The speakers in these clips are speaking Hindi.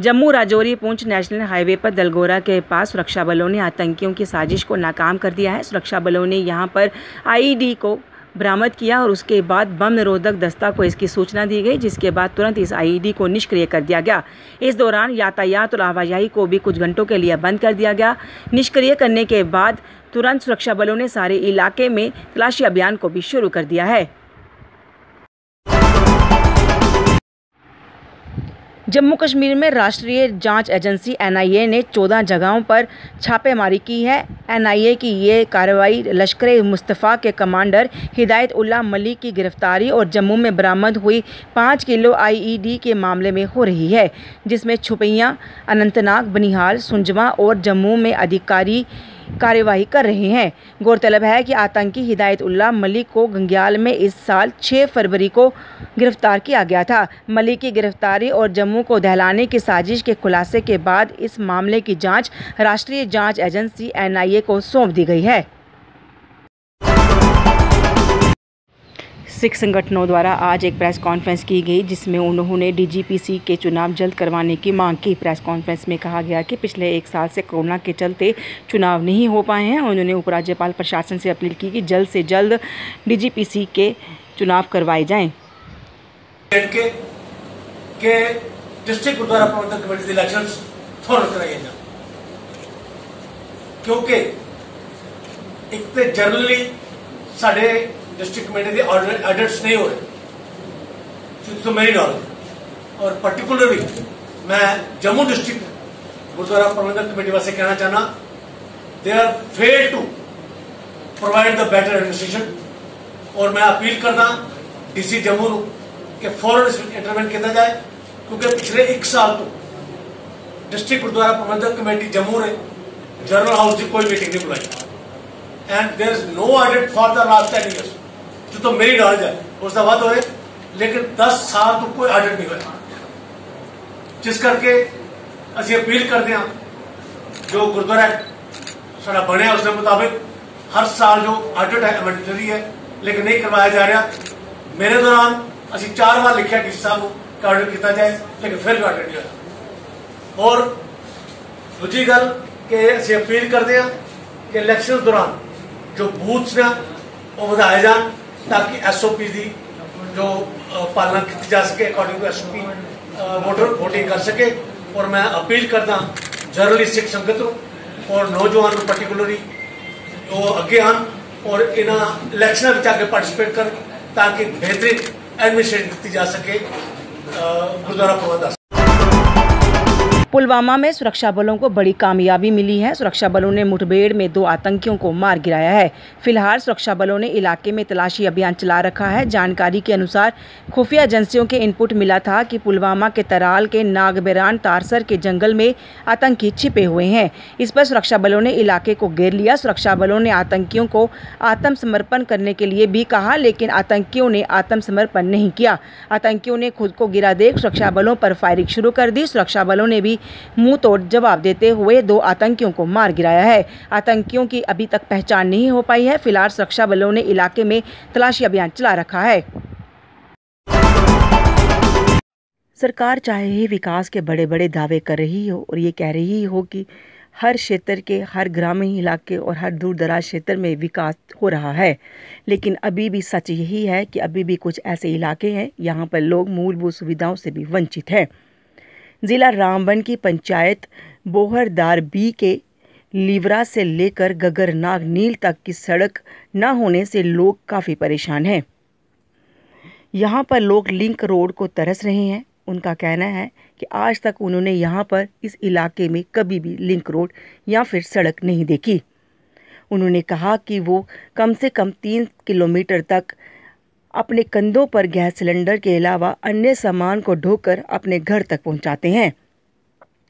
जम्मू राजौरी पुंछ नेशनल हाईवे पर दलगोरा के पास सुरक्षा बलों ने आतंकियों की साजिश को नाकाम कर दिया है। सुरक्षा बलों ने यहां पर आईईडी को बरामद किया और उसके बाद बम निरोधक दस्ता को इसकी सूचना दी गई, जिसके बाद तुरंत इस आईईडी को निष्क्रिय कर दिया गया। इस दौरान यातायात और आवाजाही को भी कुछ घंटों के लिए बंद कर दिया गया। निष्क्रिय करने के बाद तुरंत सुरक्षा बलों ने सारे इलाके में तलाशी अभियान को भी शुरू कर दिया है। जम्मू कश्मीर में राष्ट्रीय जांच एजेंसी एनआईए ने 14 जगहों पर छापेमारी की है। एनआईए की ये कार्रवाई लश्कर-ए-मुस्तफ़ा के कमांडर हिदायत उल्लाह मलिक की गिरफ्तारी और जम्मू में बरामद हुई 5 किलो आईईडी के मामले में हो रही है, जिसमें शोपियां, अनंतनाग, बनिहाल, सुंजमा और जम्मू में अधिकारी कार्यवाही कर रहे हैं। गौरतलब है कि आतंकी हिदायत उल्लाह मलिक को गंग्याल में इस साल 6 फरवरी को गिरफ्तार किया गया था। मलिक की गिरफ्तारी और जम्मू को दहलाने की साजिश के खुलासे के बाद इस मामले की जांच राष्ट्रीय जांच एजेंसी एनआईए को सौंप दी गई है। सिख संगठनों द्वारा आज एक प्रेस कॉन्फ्रेंस की गई, जिसमें उन्होंने डीजीपीसी के चुनाव जल्द करवाने की मांग की। प्रेस कॉन्फ्रेंस में कहा गया कि पिछले 1 साल से कोरोना के चलते चुनाव नहीं हो पाए हैं। उन्होंने उपराज्यपाल प्रशासन से अपील की कि जल्द से जल्द डीजीपीसी के चुनाव करवाए जाएं। डिस्ट्रिक्ट गुरुद्वारा प्रबंधक कमेटी इलेक्शंस फौरन कराए जाए, क्योंकि एक तो जनरली साढ़े डिस्ट्रिक्ट कमेटी के ऑडिट्स नहीं हो रहे, तो मेरी नॉलेज, और पर्टिकुलरली मैं जम्मू डिस्ट्रिक्ट गुरुद्वारा प्रबंधक कमेटी वास्ते कहना चाहना, they are fail to provide the better administration. और मैं अपील करना डीसी जम्मू के फौरन इंटरवेंट किया जाए, क्योंकि पिछले 1 साल तो डिस्ट्रिक्ट गुरुद्वारा प्रबंधक कमेटी जम्मू ने जनरल हाउस की कोई मीटिंग नहीं बुलाई, and there is no audit for the last 10 years, जो तो मेरी नॉलेज है उस बाद होए, लेकिन 10 साल तो कोई ऑडिट नहीं हुआ। जिस करके असं अपील करते हैं, जो गुरुद्वारा साडा बनया उसके मुताबिक हर साल जो ऑडिट है मैंडेटरी है, लेकिन नहीं करवाया जा रहा। मेरे दौरान असं 4 बार लिखा डीसी साहब को ऑडिट किया जाए, लेकिन फिर भी ऑडिट नहीं हुआ। और दूसरी गल कि असं अपील करते हैं कि इलैक्शन दौरान जो बूथ्स ने वो बढ़ाए जान, ताकि SOP की जो पालना की जा सके, according to SOP voter voting कर सके। और मैं अपील करता जनरली सिख संगत और नौजवान पर्टिकुलरली वो अगे आन और इन्होंने इलैक्शन में आके पार्टिसिपेट कर, ताकि बेहतरीन एडमिनिस्ट्रेशन की जा सके गुरुद्वारा प्रबंधक। पुलवामा में सुरक्षा बलों को बड़ी कामयाबी मिली है। सुरक्षा बलों ने मुठभेड़ में 2 आतंकियों को मार गिराया है। फिलहाल सुरक्षा बलों ने इलाके में तलाशी अभियान चला रखा है। जानकारी के अनुसार खुफिया एजेंसियों के इनपुट मिला था कि पुलवामा के तराल के नागबेरान तारसर के जंगल में आतंकी छिपे हुए हैं। इस पर सुरक्षा बलों ने इलाके को घेर लिया। सुरक्षा बलों ने आतंकियों को आत्मसमर्पण करने के लिए भी कहा, लेकिन आतंकियों ने आत्मसमर्पण नहीं किया। आतंकियों ने खुद को गिरा देख सुरक्षा बलों पर फायरिंग शुरू कर दी। सुरक्षा बलों ने भी मुंह तोड़ जवाब देते हुए 2 आतंकियों को मार गिराया है। आतंकियों की अभी तक पहचान नहीं हो पाई है। फिलहाल सुरक्षा बलों ने इलाके में तलाशी अभियान चला रखा है। सरकार चाहे ही विकास के बड़े बड़े दावे कर रही हो और ये कह रही हो कि हर क्षेत्र के, हर ग्रामीण इलाके और हर दूर दराज क्षेत्र में विकास हो रहा है, लेकिन अभी भी सच यही है कि अभी भी कुछ ऐसे इलाके हैं यहाँ पर लोग मूलभूत सुविधाओं से भी वंचित हैं। ज़िला रामबन की पंचायत बोहरदार बी के लीवरा से लेकर गगरनाग नील तक की सड़क न होने से लोग काफ़ी परेशान हैं। यहाँ पर लोग लिंक रोड को तरस रहे हैं। उनका कहना है कि आज तक उन्होंने यहाँ पर इस इलाके में कभी भी लिंक रोड या फिर सड़क नहीं देखी। उन्होंने कहा कि वो कम से कम 3 किलोमीटर तक अपने कंधों पर गैस सिलेंडर के अलावा अन्य सामान को ढोकर अपने घर तक पहुंचाते हैं।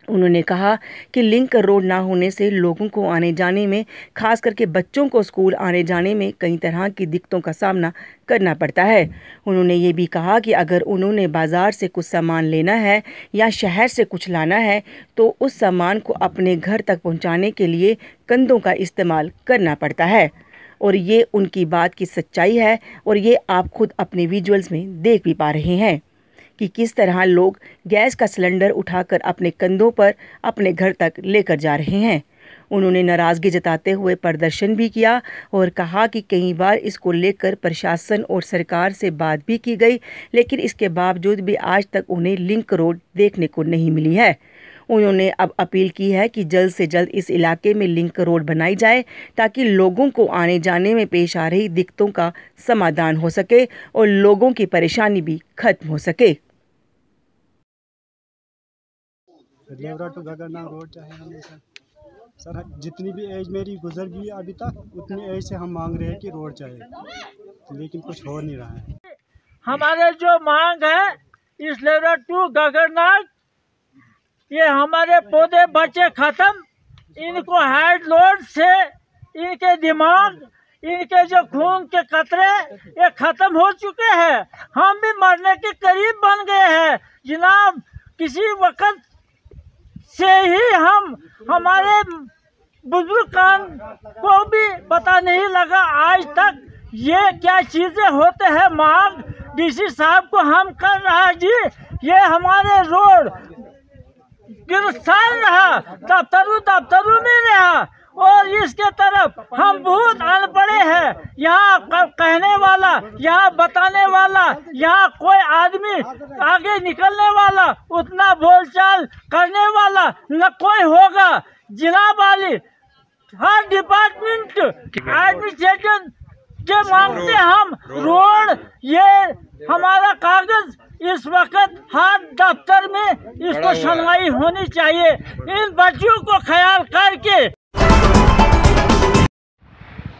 उन्होंने कहा कि लिंक रोड ना होने से लोगों को आने जाने में, खास करके बच्चों को स्कूल आने जाने में कई तरह की दिक्कतों का सामना करना पड़ता है। उन्होंने ये भी कहा कि अगर उन्होंने बाज़ार से कुछ सामान लेना है या शहर से कुछ लाना है तो उस सामान को अपने घर तक पहुंचाने के लिए कंधों का इस्तेमाल करना पड़ता है। और ये उनकी बात की सच्चाई है और ये आप खुद अपने विजुअल्स में देख भी पा रहे हैं। कि किस तरह लोग गैस का सिलेंडर उठाकर अपने कंधों पर अपने घर तक लेकर जा रहे हैं। उन्होंने नाराज़गी जताते हुए प्रदर्शन भी किया और कहा कि कई बार इसको लेकर प्रशासन और सरकार से बात भी की गई, लेकिन इसके बावजूद भी आज तक उन्हें लिंक रोड देखने को नहीं मिली है। उन्होंने अब अपील की है कि जल्द से जल्द इस इलाके में लिंक रोड बनाई जाए ताकि लोगों को आने जाने में पेश आ रही दिक्कतों का समाधान हो सके और लोगों की परेशानी भी खत्म हो सके। लेवरा टू गगरनार रोड चाहिए हमें सर। जितनी भी एज मेरी गुजर गई अभी तक, उतनी एज से हम मांग रहे हैं कि रोड चाहिए, लेकिन कुछ हो नहीं रहा है। हमारे जो मांग है इस लेवरा टू गगरनार, ये हमारे पौधे बचे खत्म, इनको हेड लोड से इनके दिमाग, इनके जो खून के कतरे ये खत्म हो चुके हैं। हम भी मरने के करीब बन गए हैं जनाब। किसी वक्त से ही हमारे बुजुर्ग को भी पता नहीं लगा आज तक ये क्या चीजें होते हैं। मांग डीसी साहब को हम कर रहा जी, ये हमारे रोड गिरफ्तार रहा, दफ्तरों में रहा और इसके तरफ हम बहुत अनपढ़े हैं। यहाँ कहने वाला, यहाँ बताने वाला, यहाँ कोई आदमी आगे निकलने वाला, उतना बोलचाल करने वाला न कोई होगा। जिला वाली हर डिपार्टमेंट एडमिनिस्ट्रेशन के मांगते हम रोड, ये हमारा कागज इस वक्त हर दफ्तर में इसको सुनवाई होनी चाहिए। इन बच्चों को ख्याल करके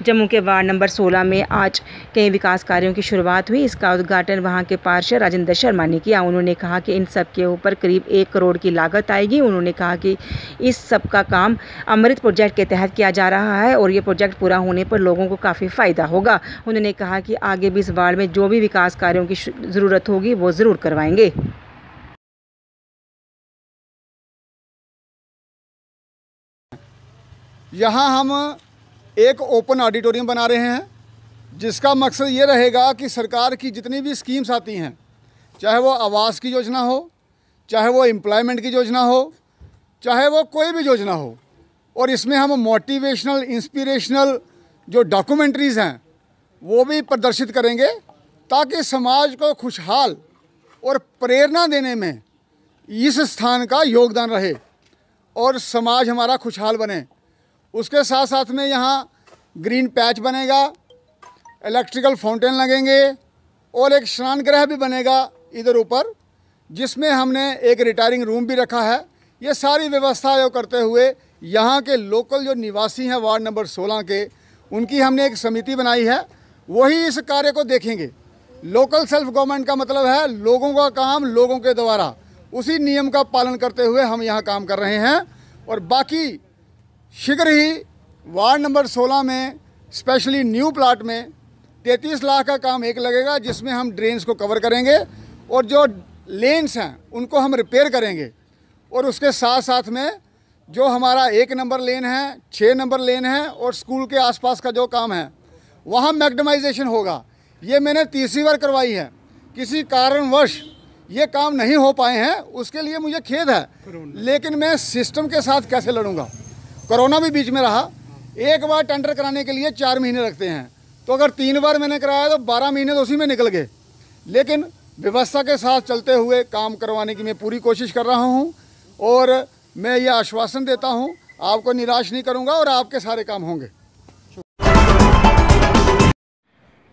जम्मू के वार्ड नंबर 16 में आज कई विकास कार्यों की शुरुआत हुई। इसका उद्घाटन वहां के पार्षद राजेंद्र शर्मा ने किया। उन्होंने कहा कि इन सब के ऊपर करीब 1 करोड़ की लागत आएगी। उन्होंने कहा कि इस सब का काम अमृत प्रोजेक्ट के तहत किया जा रहा है और ये प्रोजेक्ट पूरा होने पर लोगों को काफ़ी फ़ायदा होगा। उन्होंने कहा कि आगे भी इस वार्ड में जो भी विकास कार्यों की ज़रूरत होगी वो ज़रूर करवाएंगे। यहाँ हम एक ओपन ऑडिटोरियम बना रहे हैं जिसका मकसद ये रहेगा कि सरकार की जितनी भी स्कीम्स आती हैं, चाहे वो आवास की योजना हो, चाहे वो एम्प्लॉयमेंट की योजना हो, चाहे वो कोई भी योजना हो, और इसमें हम मोटिवेशनल इंस्पिरेशनल जो डॉक्यूमेंट्रीज़ हैं वो भी प्रदर्शित करेंगे ताकि समाज को खुशहाल और प्रेरणा देने में इस स्थान का योगदान रहे और समाज हमारा खुशहाल बने। उसके साथ साथ में यहाँ ग्रीन पैच बनेगा, इलेक्ट्रिकल फाउंटेन लगेंगे और एक स्नान गृह भी बनेगा इधर ऊपर, जिसमें हमने एक रिटायरिंग रूम भी रखा है। ये सारी व्यवस्था करते हुए यहाँ के लोकल जो निवासी हैं वार्ड नंबर 16 के, उनकी हमने एक समिति बनाई है, वही इस कार्य को देखेंगे। लोकल सेल्फ गवर्नमेंट का मतलब है लोगों का काम लोगों के द्वारा, उसी नियम का पालन करते हुए हम यहाँ काम कर रहे हैं। और बाकी शीघ्र ही वार्ड नंबर 16 में स्पेशली न्यू प्लाट में 33 लाख का काम एक लगेगा, जिसमें हम ड्रेन्स को कवर करेंगे और जो लेन्स हैं उनको हम रिपेयर करेंगे। और उसके साथ साथ में जो हमारा 1 नंबर लेन है, 6 नंबर लेन है और स्कूल के आसपास का जो काम है वहाँ मैग्डमाइजेशन होगा। ये मैंने तीसरी बार करवाई है, किसी कारणवश ये काम नहीं हो पाए हैं, उसके लिए मुझे खेद है, लेकिन मैं सिस्टम के साथ कैसे लड़ूंगा। कोरोना भी बीच में रहा। एक बार टेंडर कराने के लिए 4 महीने लगते हैं, तो अगर 3 बार मैंने कराया तो 12 महीने तो उसी में निकल गए। लेकिन व्यवस्था के साथ चलते हुए काम करवाने की मैं पूरी कोशिश कर रहा हूं और मैं ये आश्वासन देता हूं आपको निराश नहीं करूंगा और आपके सारे काम होंगे।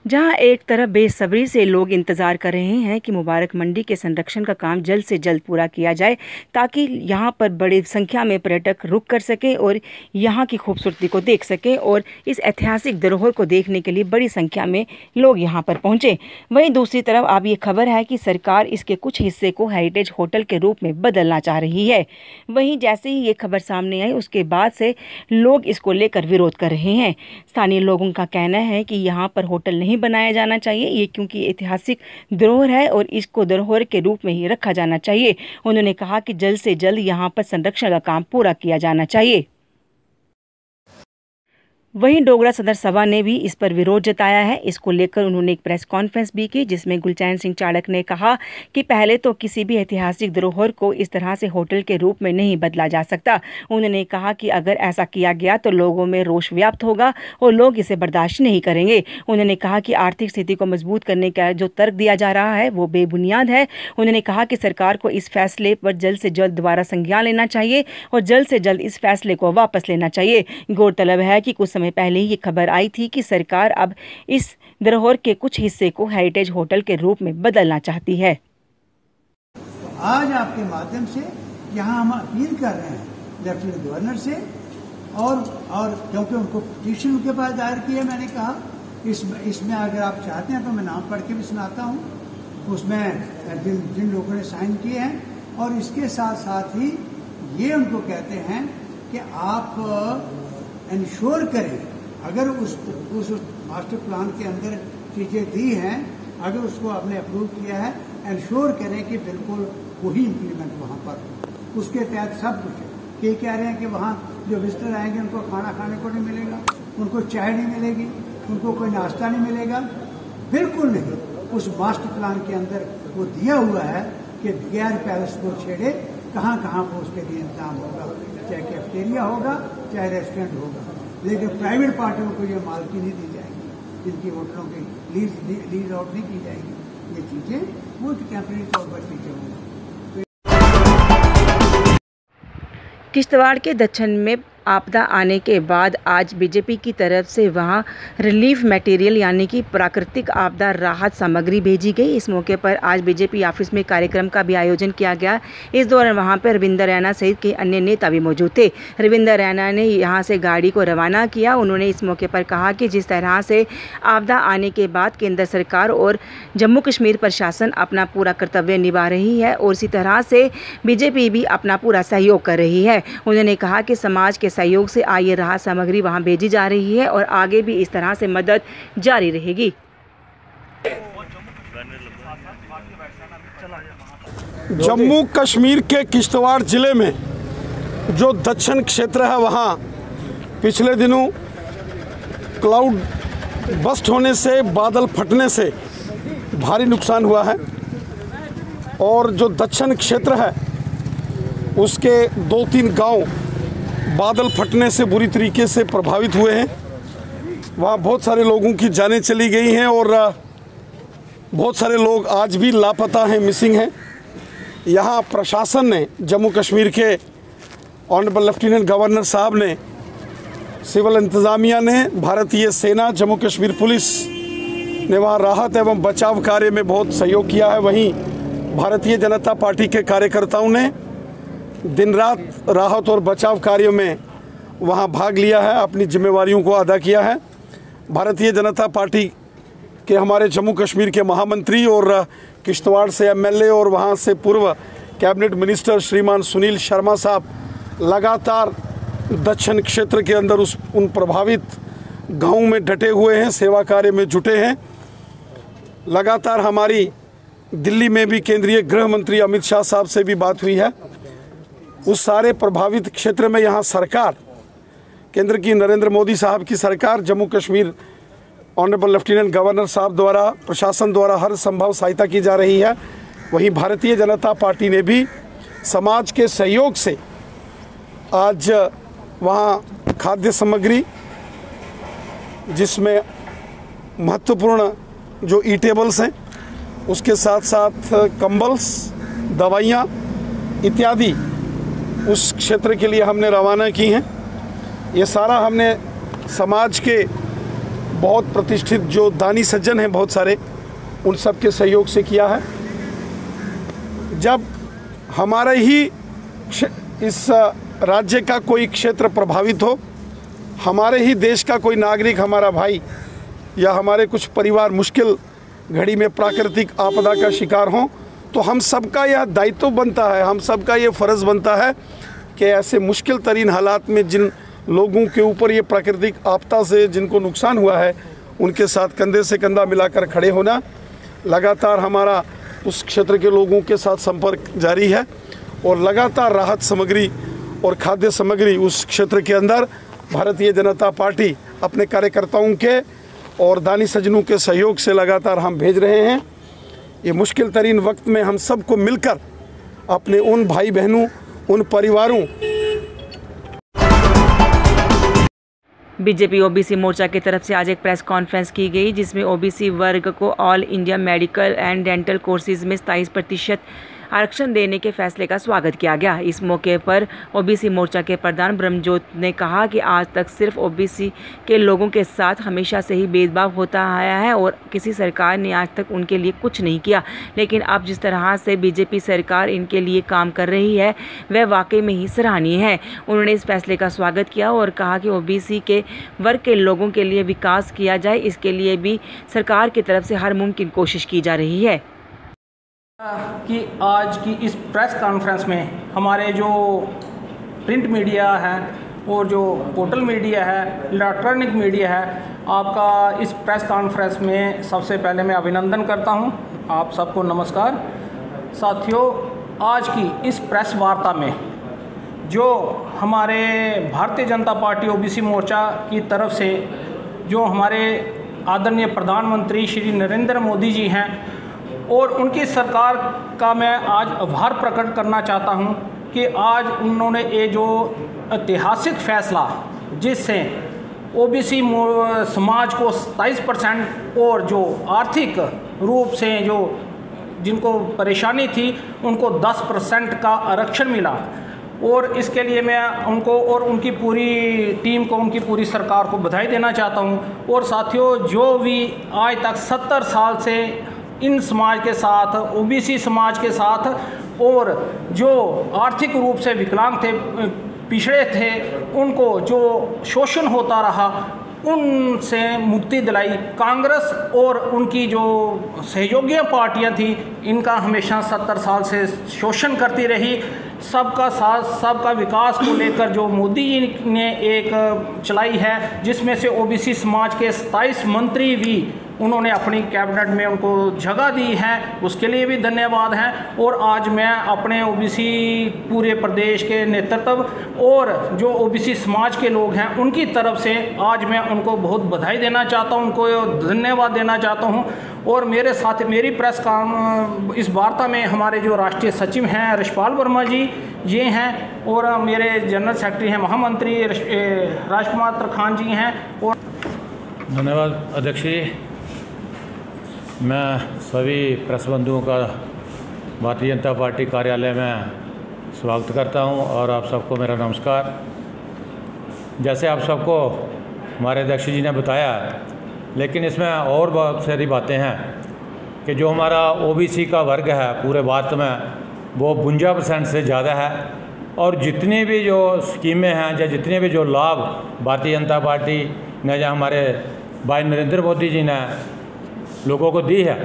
जहां एक तरफ बेसब्री से लोग इंतज़ार कर रहे हैं कि मुबारक मंडी के संरक्षण का काम जल्द से जल्द पूरा किया जाए ताकि यहां पर बड़ी संख्या में पर्यटक रुक कर सकें और यहां की खूबसूरती को देख सकें और इस ऐतिहासिक धरोहर को देखने के लिए बड़ी संख्या में लोग यहां पर पहुंचे। वहीं दूसरी तरफ अब ये खबर है कि सरकार इसके कुछ हिस्से को हेरिटेज होटल के रूप में बदलना चाह रही है। वहीं जैसे ही ये खबर सामने आई उसके बाद से लोग इसको लेकर विरोध कर रहे हैं। स्थानीय लोगों का कहना है कि यहाँ पर होटल नहीं बनाया जाना चाहिए, ये क्योंकि ऐतिहासिक धरोहर है और इसको धरोहर के रूप में ही रखा जाना चाहिए। उन्होंने कहा कि जल्द से जल्द यहाँ पर संरक्षण का काम पूरा किया जाना चाहिए। वहीं डोगरा सदर सभा ने भी इस पर विरोध जताया है। इसको लेकर उन्होंने एक प्रेस कॉन्फ्रेंस भी की, जिसमें गुलचैन सिंह चाड़क ने कहा कि पहले तो किसी भी ऐतिहासिक धरोहर को इस तरह से होटल के रूप में नहीं बदला जा सकता। उन्होंने कहा कि अगर ऐसा किया गया तो लोगों में रोष व्याप्त होगा और लोग इसे बर्दाश्त नहीं करेंगे। उन्होंने कहा कि आर्थिक स्थिति को मजबूत करने का जो तर्क दिया जा रहा है वो बेबुनियाद है। उन्होंने कहा कि सरकार को इस फैसले पर जल्द से जल्द दोबारा संज्ञान लेना चाहिए और जल्द से जल्द इस फैसले को वापस लेना चाहिए। गौरतलब है कि कुछ समय पहले ये खबर आई थी कि सरकार अब इस धरोहर के कुछ हिस्से को हेरिटेज होटल के रूप में बदलना चाहती है। आज आपके माध्यम से यहाँ हम अपील कर रहे हैं लेफ्टिनेंट गवर्नर से और क्योंकि उनको पिटीशन उनके पास दायर की है, मैंने कहा इसमें अगर आप चाहते हैं तो मैं नाम पढ़ के भी सुनाता हूँ। उसमें जिन लोगों ने साइन किए हैं और इसके साथ साथ ही ये उनको कहते हैं कि आप इंश्योर करें, अगर उस मास्टर प्लान के अंदर चीजें दी हैं, अगर उसको आपने अप्रूव किया है, इंश्योर करें कि बिल्कुल वही इम्प्लीमेंट वहाँ पर उसके तहत सब कुछ। ये कह रहे हैं कि वहाँ जो विजिटर आएंगे उनको खाना खाने को नहीं मिलेगा, उनको चाय नहीं मिलेगी, उनको कोई नाश्ता नहीं मिलेगा, बिल्कुल नहीं। उस मास्टर प्लान के अंदर वो दिया हुआ है कि बगैर पैलेस को छेड़े कहाँ कहाँ पर उसके लिए इंतजाम होगा, चाहे कैफेटेरिया होगा चाहे रेस्टोरेंट होगा, लेकिन प्राइवेट पार्टियों को ये मालकी नहीं दी जाएगी, जिनकी होटलों की लीज आउट नहीं की जाएगी। ये चीजें वो टेम्परेरी तौर पर चीजें होंगी। किश्तवाड़ के दक्षिण में आपदा आने के बाद आज बीजेपी की तरफ से वहां रिलीफ मटेरियल यानी कि प्राकृतिक आपदा राहत सामग्री भेजी गई। इस मौके पर आज बीजेपी ऑफिस में कार्यक्रम का भी आयोजन किया गया। इस दौरान वहां पर रविंदर रैना सहित के अन्य नेता भी मौजूद थे। रविंदर रैना ने यहां से गाड़ी को रवाना किया। उन्होंने इस मौके पर कहा कि जिस तरह से आपदा आने के बाद केंद्र सरकार और जम्मू कश्मीर प्रशासन अपना पूरा कर्तव्य निभा रही है और इसी तरह से बीजेपी भी अपना पूरा सहयोग कर रही है। उन्होंने कहा कि समाज के सहयोग से आई राहत सामग्री वहां भेजी जा रही है और आगे भी इस तरह से मदद जारी रहेगी। जम्मू कश्मीर के किश्तवाड़ जिले में जो दक्षिण क्षेत्र है वहां पिछले दिनों क्लाउड बस्ट होने से, बादल फटने से भारी नुकसान हुआ है और जो दक्षिण क्षेत्र है उसके 2-3 गांव बादल फटने से बुरी तरीके से प्रभावित हुए हैं। वहाँ बहुत सारे लोगों की जानें चली गई हैं और बहुत सारे लोग आज भी लापता हैं, मिसिंग हैं। यहाँ प्रशासन ने, जम्मू कश्मीर के ऑनरेबल लेफ्टिनेंट गवर्नर साहब ने, सिविल इंतज़ामिया ने, भारतीय सेना, जम्मू कश्मीर पुलिस ने वहाँ राहत एवं बचाव कार्य में बहुत सहयोग किया है। वहीं भारतीय जनता पार्टी के कार्यकर्ताओं ने दिन रात राहत और बचाव कार्यों में वहां भाग लिया है, अपनी जिम्मेवारियों को अदा किया है। भारतीय जनता पार्टी के हमारे जम्मू कश्मीर के महामंत्री और किश्तवाड़ से एमएलए और वहां से पूर्व कैबिनेट मिनिस्टर श्रीमान सुनील शर्मा साहब लगातार दक्षिण क्षेत्र के अंदर उन प्रभावित गाँव में डटे हुए हैं, सेवा कार्य में जुटे हैं। लगातार हमारी दिल्ली में भी केंद्रीय गृह मंत्री अमित शाह साहब से भी बात हुई है। उस सारे प्रभावित क्षेत्र में यहाँ सरकार, केंद्र की नरेंद्र मोदी साहब की सरकार, Jammu Kashmir honourable lieutenant governor साहब द्वारा, प्रशासन द्वारा हर संभव सहायता की जा रही है। वहीं भारतीय जनता पार्टी ने भी समाज के सहयोग से आज वहाँ खाद्य सामग्री, जिसमें महत्वपूर्ण जो ईटेबल्स हैं, उसके साथ साथ कंबल्स, दवाइयाँ इत्यादि उस क्षेत्र के लिए हमने रवाना की हैं। ये सारा हमने समाज के बहुत प्रतिष्ठित जो दानी सज्जन हैं बहुत सारे, उन सब के सहयोग से किया है। जब हमारे ही इस राज्य का कोई क्षेत्र प्रभावित हो, हमारे ही देश का कोई नागरिक, हमारा भाई या हमारे कुछ परिवार मुश्किल घड़ी में प्राकृतिक आपदा का शिकार हों, तो हम सबका यह दायित्व बनता है, हम सबका ये फ़र्ज़ बनता है कि ऐसे मुश्किल तरीन हालात में जिन लोगों के ऊपर ये प्राकृतिक आपदा से जिनको नुकसान हुआ है, उनके साथ कंधे से कंधा मिलाकर खड़े होना। लगातार हमारा उस क्षेत्र के लोगों के साथ संपर्क जारी है और लगातार राहत सामग्री और खाद्य सामग्री उस क्षेत्र के अंदर भारतीय जनता पार्टी अपने कार्यकर्ताओं के और दानी सज्जनों के सहयोग से लगातार हम भेज रहे हैं। ये मुश्किल तरीन वक्त में हम सबको मिलकर अपने उन भाई बहनों, उन परिवारों। बीजेपी ओबीसी मोर्चा की तरफ से आज एक प्रेस कॉन्फ्रेंस की गई, जिसमें ओबीसी वर्ग को all India medical and dental courses में 27% आरक्षण देने के फैसले का स्वागत किया गया। इस मौके पर ओबीसी मोर्चा के प्रधान ब्रह्मज्योत ने कहा कि आज तक सिर्फ ओबीसी के लोगों के साथ हमेशा से ही भेदभाव होता आया है और किसी सरकार ने आज तक उनके लिए कुछ नहीं किया, लेकिन अब जिस तरह से बीजेपी सरकार इनके लिए काम कर रही है वह वाकई में ही सराहनीय है। उन्होंने इस फैसले का स्वागत किया और कहा कि ओबीसी के वर्ग के लोगों के लिए विकास किया जाए, इसके लिए भी सरकार की तरफ से हर मुमकिन कोशिश की जा रही है। कि आज की इस प्रेस कॉन्फ्रेंस में हमारे जो प्रिंट मीडिया है और जो पोर्टल मीडिया है, इलेक्ट्रॉनिक मीडिया है, आपका इस प्रेस कॉन्फ्रेंस में सबसे पहले मैं अभिनंदन करता हूं। आप सबको नमस्कार। साथियों, आज की इस प्रेस वार्ता में जो हमारे भारतीय जनता पार्टी ओबीसी मोर्चा की तरफ से जो हमारे आदरणीय प्रधानमंत्री श्री नरेंद्र मोदी जी हैं और उनकी सरकार का मैं आज आभार प्रकट करना चाहता हूं कि आज उन्होंने ये जो ऐतिहासिक फैसला जिससे ओबीसी समाज को 27% और जो आर्थिक रूप से जो जिनको परेशानी थी उनको 10% का आरक्षण मिला, और इसके लिए मैं उनको और उनकी पूरी टीम को, उनकी पूरी सरकार को बधाई देना चाहता हूं। और साथियों, जो भी आज तक 70 साल से इन समाज के साथ, ओबीसी समाज के साथ और जो आर्थिक रूप से विकलांग थे, पिछड़े थे, उनको जो शोषण होता रहा उनसे मुक्ति दिलाई कांग्रेस और उनकी जो सहयोगी पार्टियां थी, इनका हमेशा 70 साल से शोषण करती रही। सबका साथ, सबका विकास को लेकर जो मोदी जी ने एक चलाई है, जिसमें से ओबीसी समाज के 27 मंत्री भी उन्होंने अपनी कैबिनेट में उनको जगह दी है, उसके लिए भी धन्यवाद है। और आज मैं अपने ओबीसी पूरे प्रदेश के नेतृत्व और जो ओबीसी समाज के लोग हैं उनकी तरफ से आज मैं उनको बहुत बधाई देना चाहता हूं, उनको धन्यवाद देना चाहता हूं। और मेरे साथ मेरी प्रेस इस वार्ता में हमारे जो राष्ट्रीय सचिव हैं ऋषपाल वर्मा जी ये हैं, और मेरे जनरल सेक्रेटरी हैं महामंत्री राजकुमार तरखान जी हैं। और धन्यवाद अध्यक्ष जी। मैं सभी प्रेस बंधुओं का भारतीय जनता पार्टी कार्यालय में स्वागत करता हूं और आप सबको मेरा नमस्कार। जैसे आप सबको हमारे अध्यक्ष जी ने बताया, लेकिन इसमें और बहुत सारी बातें हैं कि जो हमारा ओबीसी का वर्ग है पूरे भारत में वो 52% से ज़्यादा है, और जितनी भी जो स्कीमें हैं या जितने भी जो लाभ भारतीय जनता पार्टी ने या हमारे भाई नरेंद्र मोदी जी ने लोगों को दी है,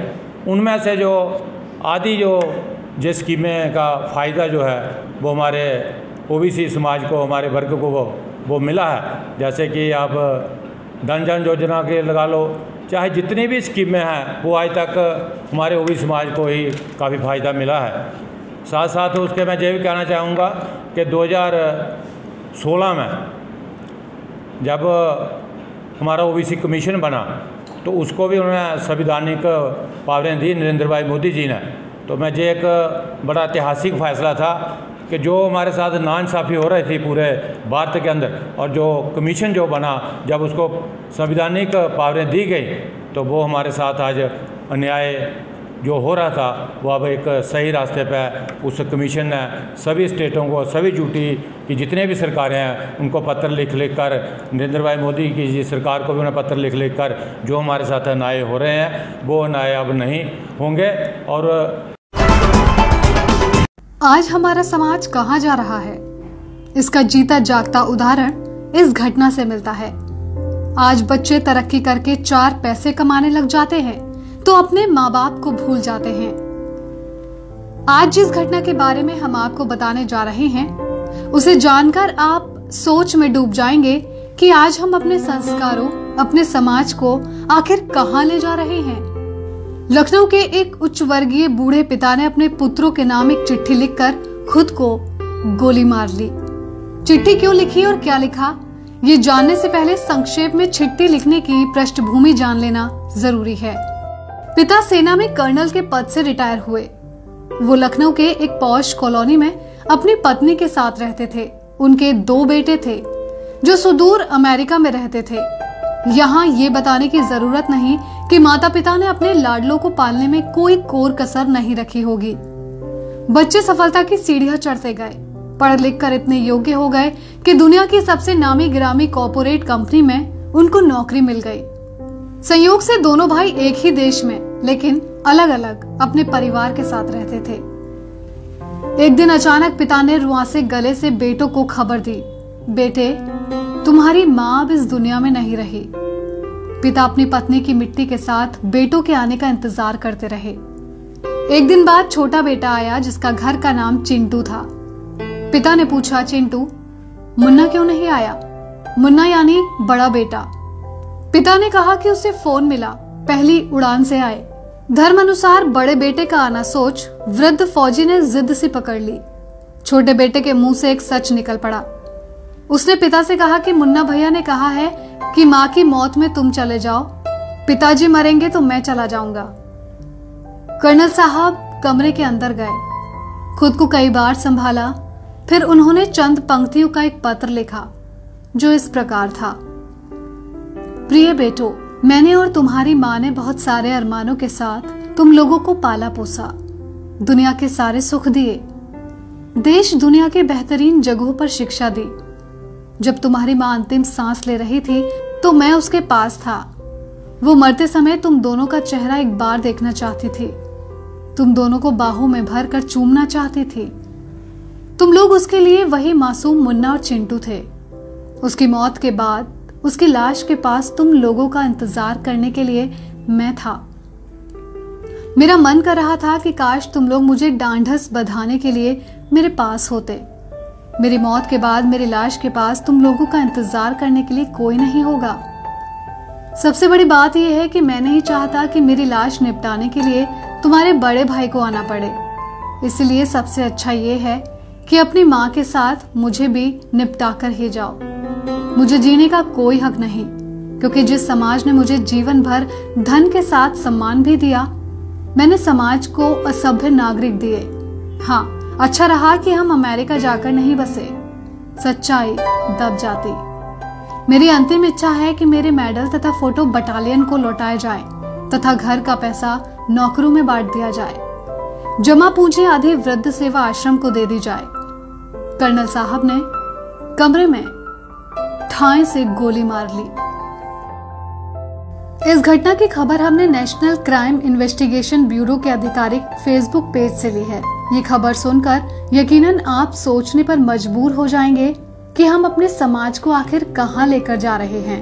उनमें से जो आधी जो जिस स्कीमें का फ़ायदा जो है वो हमारे ओबीसी समाज को, हमारे वर्ग को वो मिला है। जैसे कि आप धन योजना के लगा लो, चाहे जितनी भी स्कीमें हैं वो आज तक हमारे ओबीसी समाज को ही काफ़ी फ़ायदा मिला है। साथ साथ उसके मैं ये भी कहना चाहूँगा कि 2016 में जब हमारा ओबीसी कमीशन बना तो उसको भी उन्होंने संवैधानिक पावरें दी नरेंद्र भाई मोदी जी ने। तो मैं ये एक बड़ा ऐतिहासिक फ़ैसला था कि जो हमारे साथ नाइंसाफ़ी हो रही थी पूरे भारत के अंदर, और जो कमीशन जो बना जब उसको संवैधानिक पावरें दी गई तो वो हमारे साथ आज अन्याय जो हो रहा था वो अब एक सही रास्ते पे उस कमीशन ने सभी स्टेटों को, सभी यूटी की जितने भी सरकारें हैं उनको पत्र लिख कर, नरेंद्र भाई मोदी की सरकार को भी उन्हें पत्र लिख कर जो हमारे साथ अन्याय हो रहे हैं वो अन्याय अब नहीं होंगे। और आज हमारा समाज कहाँ जा रहा है, इसका जीता जागता उदाहरण इस घटना से मिलता है। आज बच्चे तरक्की करके 4 पैसे कमाने लग जाते हैं तो अपने माँ बाप को भूल जाते हैं। आज जिस घटना के बारे में हम आपको बताने जा रहे हैं उसे जानकर आप सोच में डूब जाएंगे कि आज हम अपने संस्कारों, अपने समाज को आखिर कहाँ ले जा रहे हैं। लखनऊ के एक उच्च वर्गीय बूढ़े पिता ने अपने पुत्रों के नाम एक चिट्ठी लिखकर खुद को गोली मार ली। चिट्ठी क्यों लिखी और क्या लिखा, ये जानने से पहले संक्षेप में चिट्ठी लिखने की पृष्ठभूमि जान लेना जरूरी है। पिता सेना में कर्नल के पद से रिटायर हुए। वो लखनऊ के एक पॉश कॉलोनी में अपनी पत्नी के साथ रहते थे। उनके 2 बेटे थे जो सुदूर अमेरिका में रहते थे। यहाँ ये बताने की जरूरत नहीं कि माता पिता ने अपने लाडलों को पालने में कोई कोर कसर नहीं रखी होगी। बच्चे सफलता की सीढ़ियां चढ़ते गए, पढ़ लिख कर इतने योग्य हो गए कि दुनिया की सबसे नामी गिरामी कॉर्पोरेट कंपनी में उनको नौकरी मिल गई। संयोग से दोनों भाई एक ही देश में लेकिन अलग अलग अपने परिवार के साथ रहते थे। एक दिन अचानक पिता ने रुआंसे गले से बेटों को खबर दी, बेटे तुम्हारी माँ अब इस दुनिया में नहीं रही। पिता अपनी पत्नी की मिट्टी के साथ बेटों के आने का इंतजार करते रहे। एक दिन बाद छोटा बेटा आया जिसका घर का नाम चिंटू था। पिता ने पूछा, चिंटू मुन्ना क्यों नहीं आया? मुन्ना यानी बड़ा बेटा। पिता ने कहा कि उसे फोन मिला, पहली उड़ान से आए। धर्म अनुसार बड़े बेटे का आना सोच वृद्ध फौजी ने जिद सी पकड़ ली। छोटे बेटे के मुंह से एक सच निकल पड़ा। उसने पिता से कहा कि मुन्ना भैया ने कहा है कि माँ की मौत में तुम चले जाओ, पिताजी मरेंगे तो मैं चला जाऊंगा। कर्नल साहब कमरे के अंदर गए, खुद को कई बार संभाला, फिर उन्होंने चंद पंक्तियों का एक पत्र लिखा जो इस प्रकार था। प्रिय बेटो, मैंने और तुम्हारी माँ ने बहुत सारे अरमानों के साथ तुम लोगों को पाला पोसा, दुनिया के सारे सुख दिए, देश दुनिया के बेहतरीन जगहों पर शिक्षा दी। जब तुम्हारी माँ अंतिम सांस ले रही थी तो मैं उसके पास था। वो मरते समय तुम दोनों का चेहरा एक बार देखना चाहती थी। तुम दोनों को बाहों में भर कर चूमना चाहती थी। तुम लोग उसके लिए वही मासूम मुन्ना और चिंटू थे। उसकी मौत के बाद उसकी लाश के पास तुम लोगों का इंतजार करने के लिए मैं था। मेरा मन कर रहा था कि काश तुम लोग मुझे डांढस बंधाने के लिए मेरे पास होते। मेरी मौत के बाद मेरी लाश के पास तुम लोगों का इंतजार करने के लिए कोई नहीं होगा। सबसे बड़ी बात यह है कि मैं नहीं चाहता कि मेरी लाश निपटाने के लिए तुम्हारे बड़े भाई को आना पड़े। इसलिए सबसे अच्छा ये है कि अपनी माँ के साथ मुझे भी निपटा कर ही जाओ। मुझे जीने का कोई हक नहीं, क्योंकि जिस समाज ने मुझे जीवन भर धन के साथ सम्मान भी दिया, मैंने समाज को असभ्य नागरिक दिए। हाँ, अच्छा रहा कि हम अमेरिका जाकर नहीं बसे। सच्चाई दब जाती। मेरी अंतिम इच्छा है कि मेरे मेडल तथा फोटो बटालियन को लौटाए जाए तथा घर का पैसा नौकरों में बांट दिया जाए। जमा पूंजी आधी वृद्ध सेवा आश्रम को दे दी जाए। कर्नल साहब ने कमरे में ठाई से गोली मार ली। इस घटना की खबर हमने नेशनल क्राइम इन्वेस्टिगेशन ब्यूरो के आधिकारिक फेसबुक पेज से ली है। ये खबर सुनकर यकीनन आप सोचने पर मजबूर हो जाएंगे कि हम अपने समाज को आखिर कहां लेकर जा रहे हैं।